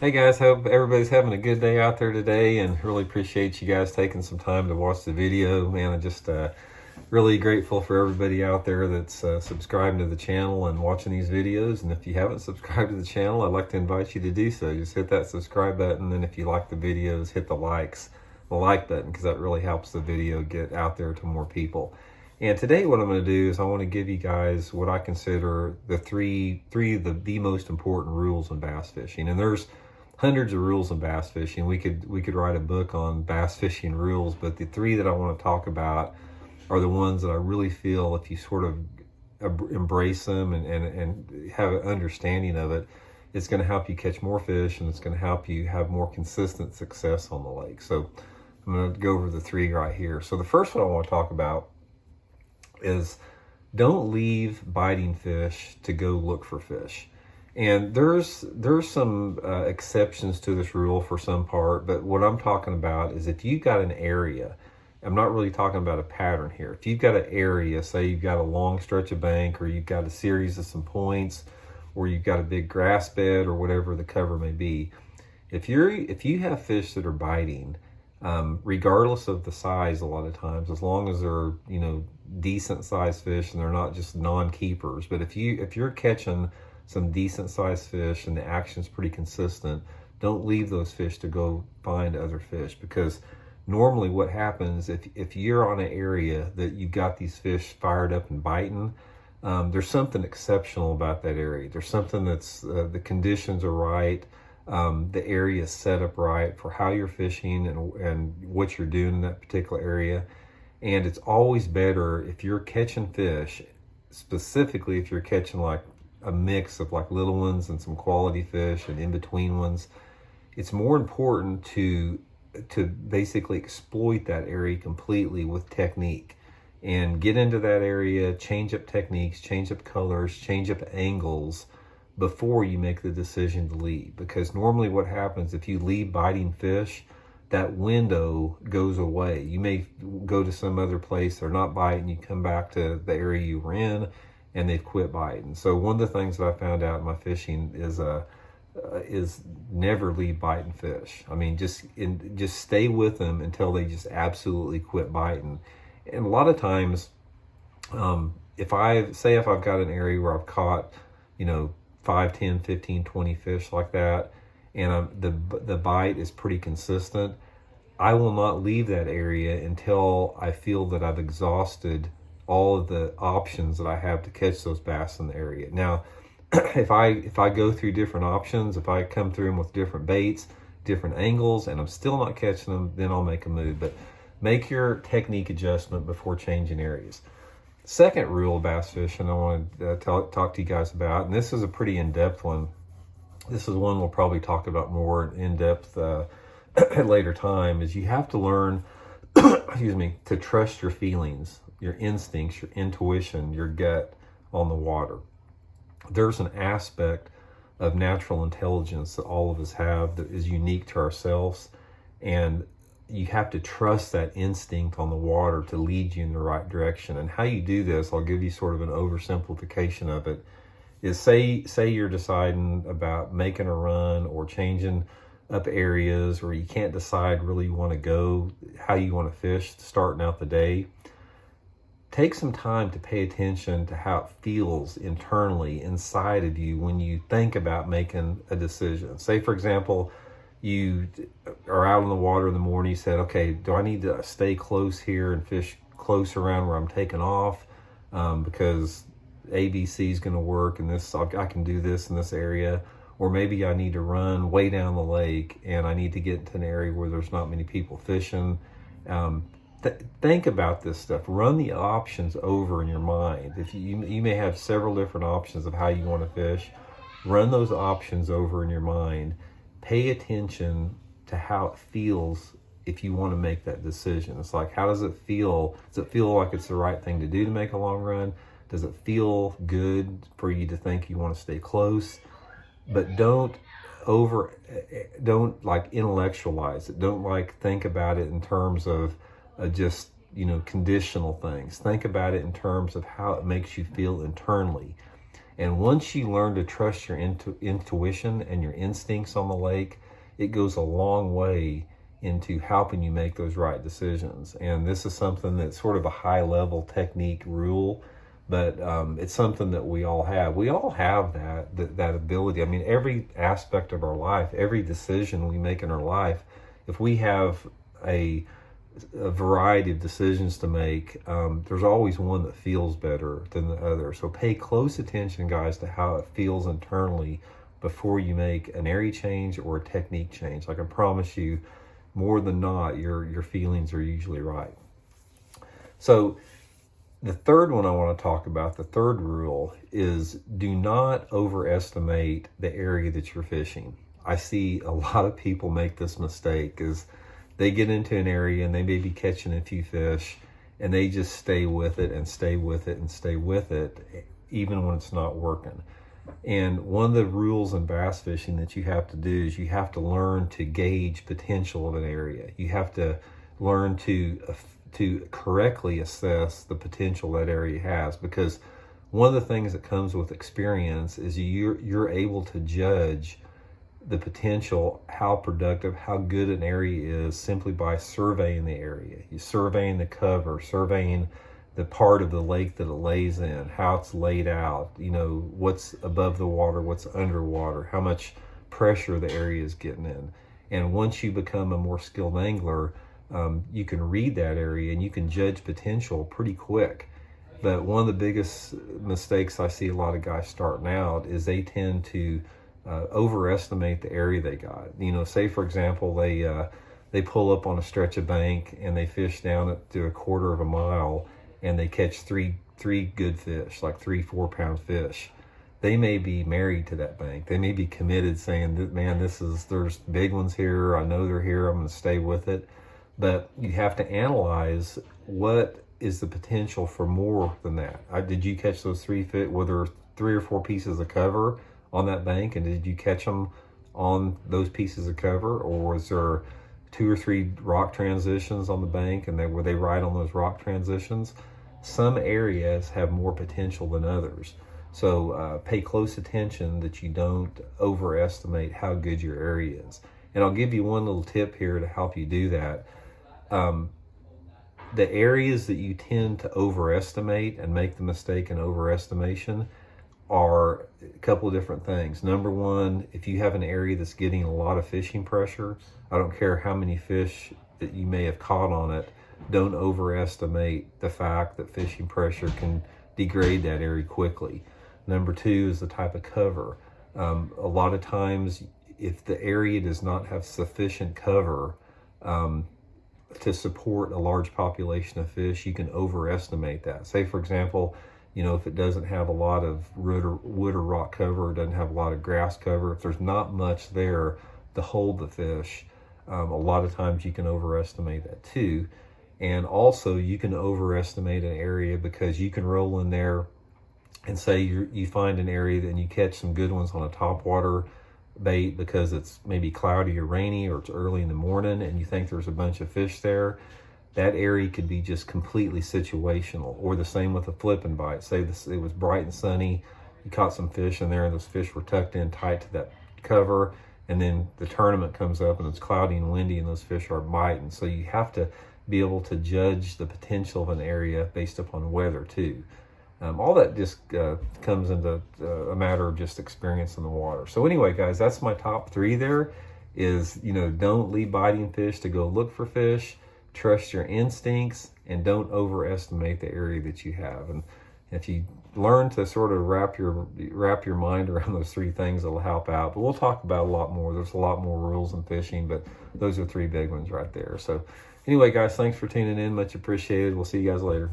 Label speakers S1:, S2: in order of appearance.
S1: Hey guys, hope everybody's having a good day out there today, and really appreciate you guys taking some time to watch the video. Man, I'm just really grateful for everybody out there that's subscribing to the channel and watching these videos. And if you haven't subscribed to the channel, I'd like to invite you to do so. Just hit that subscribe button, and if you like the videos, hit the like button, because that really helps the video get out there to more people. And today what I'm going to do is I want to give you guys what I consider the three of the most important rules in bass fishing. And there's hundreds of rules in bass fishing. We could write a book on bass fishing rules, but the three that I want to talk about are the ones that I really feel if you sort of embrace them and have an understanding of it, it's going to help you catch more fish, and it's going to help you have more consistent success on the lake. So I'm going to go over the three right here. So the first one I want to talk about is don't leave biting fish to go look for fish. And there's some exceptions to this rule for some part, but what I'm talking about is if you've got an area, I'm not really talking about a pattern here. If you've got an area, say you've got a long stretch of bank, or you've got a series of some points, or you've got a big grass bed, or whatever the cover may be, if you have fish that are biting, regardless of the size, a lot of times, as long as they're decent sized fish and they're not just non-keepers, but if you're catching some decent sized fish and the action's pretty consistent, don't leave those fish to go find other fish, because normally what happens if you're on an area that you've got these fish fired up and biting, there's something exceptional about that area. There's something that's the conditions are right, the area is set up right for how you're fishing and what you're doing in that particular area. And it's always better if you're catching fish, specifically if you're catching like a mix of like little ones and some quality fish and in between ones, it's more important to basically exploit that area completely with technique and get into that area, change up techniques, change up colors, change up angles before you make the decision to leave. Because normally what happens if you leave biting fish, that window goes away. You may go to some other place, they're not biting, you come back to the area you were in and they've quit biting. So one of the things that I found out in my fishing is never leave biting fish. I mean, just stay with them until they just absolutely quit biting. And a lot of times, if I've got an area where I've caught 5, 10, 15, 20 fish like that, and the bite is pretty consistent, I will not leave that area until I feel that I've exhausted all of the options that I have to catch those bass in the area. Now, if I go through different options, if I come through them with different baits, different angles, and I'm still not catching them, then I'll make a move. But make your technique adjustment before changing areas. Second rule of bass fishing I want to talk to you guys about, and this is a pretty in-depth one. This is one we'll probably talk about more in depth at a later time, is you have to learn to trust your feelings, your instincts, your intuition, your gut on the water. There's an aspect of natural intelligence that all of us have that is unique to ourselves, and you have to trust that instinct on the water to lead you in the right direction. And how you do this, I'll give you sort of an oversimplification of it, is say you're deciding about making a run or changing up areas, or you can't decide really you want to go, how you want to fish starting out the day. Take some time to pay attention to how it feels internally inside of you when you think about making a decision. Say, for example, you are out on the water in the morning, you said, okay, do I need to stay close here and fish close around where I'm taking off because ABC is going to work and I can do this in this area? Or maybe I need to run way down the lake and I need to get into an area where there's not many people fishing. Think about this stuff. Run the options over in your mind. If you may have several different options of how you want to fish. Run those options over in your mind. Pay attention to how it feels if you want to make that decision. It's like, how does it feel? Does it feel like it's the right thing to do to make a long run? Does it feel good for you to think you want to stay close? But don't like intellectualize it. Don't like think about it in terms of just conditional things. Think about it in terms of how it makes you feel internally. And once you learn to trust your intuition and your instincts on the lake, it goes a long way into helping you make those right decisions. And this is something that's sort of a high level technique rule, but it's something that we all have. We all have that ability. I mean, every aspect of our life, every decision we make in our life, if we have a variety of decisions to make, there's always one that feels better than the other. So pay close attention, guys, to how it feels internally before you make an area change or a technique change. I can promise you, more than not, your feelings are usually right. So the third one I want to talk about, the third rule, is do not overestimate the area that you're fishing. I see a lot of people make this mistake, is they get into an area and they may be catching a few fish and they just stay with it and stay with it and stay with it, even when it's not working. And one of the rules in bass fishing that you have to do is you have to learn to gauge potential of an area. You have to learn to correctly assess the potential that area has, because one of the things that comes with experience is you're able to judge the potential, how productive, how good an area is, simply by surveying the area. You're surveying the cover, surveying the part of the lake that it lays in, how it's laid out, what's above the water, what's underwater, how much pressure the area is getting in. And once you become a more skilled angler, you can read that area and you can judge potential pretty quick. But one of the biggest mistakes I see a lot of guys starting out is they tend to overestimate the area they got. Say for example, they pull up on a stretch of bank and they fish down to a quarter of a mile and they catch three good fish, like 3-4 pound fish. They may be married to that bank. They may be committed, saying, man, there's big ones here. I know they're here. I'm going to stay with it. But you have to analyze what is the potential for more than that. Did you catch those 3 fish? Were there 3 or 4 pieces of cover on that bank, and did you catch them on those pieces of cover, or was there 2 or 3 rock transitions on the bank, and were they right on those rock transitions? Some areas have more potential than others, so pay close attention that you don't overestimate how good your area is. And I'll give you one little tip here to help you do that. The areas that you tend to overestimate and make the mistake in overestimation are a couple of different things. Number one, if you have an area that's getting a lot of fishing pressure, I don't care how many fish that you may have caught on it, don't overestimate the fact that fishing pressure can degrade that area quickly. Number two is the type of cover. A lot of times, if the area does not have sufficient cover to support a large population of fish, you can overestimate that. Say for example, if it doesn't have a lot of wood or rock cover, it doesn't have a lot of grass cover, if there's not much there to hold the fish, a lot of times you can overestimate that too. And also you can overestimate an area because you can roll in there and say you find an area and you catch some good ones on a topwater bait because it's maybe cloudy or rainy or it's early in the morning and you think there's a bunch of fish there. That area could be just completely situational. Or the same with a flipping bite. Say it was bright and sunny, you caught some fish in there and those fish were tucked in tight to that cover, and then the tournament comes up and it's cloudy and windy and those fish are biting. So you have to be able to judge the potential of an area based upon weather too. All that just comes into a matter of just experience in the water. So anyway, guys, that's my top 3 there is, don't leave biting fish to go look for fish. Trust your instincts and don't overestimate the area that you have. And if you learn to sort of wrap your mind around those 3 things, it'll help out. But we'll talk about a lot more. There's a lot more rules in fishing, but those are 3 big ones right there. So anyway, guys, thanks for tuning in. Much appreciated. We'll see you guys later.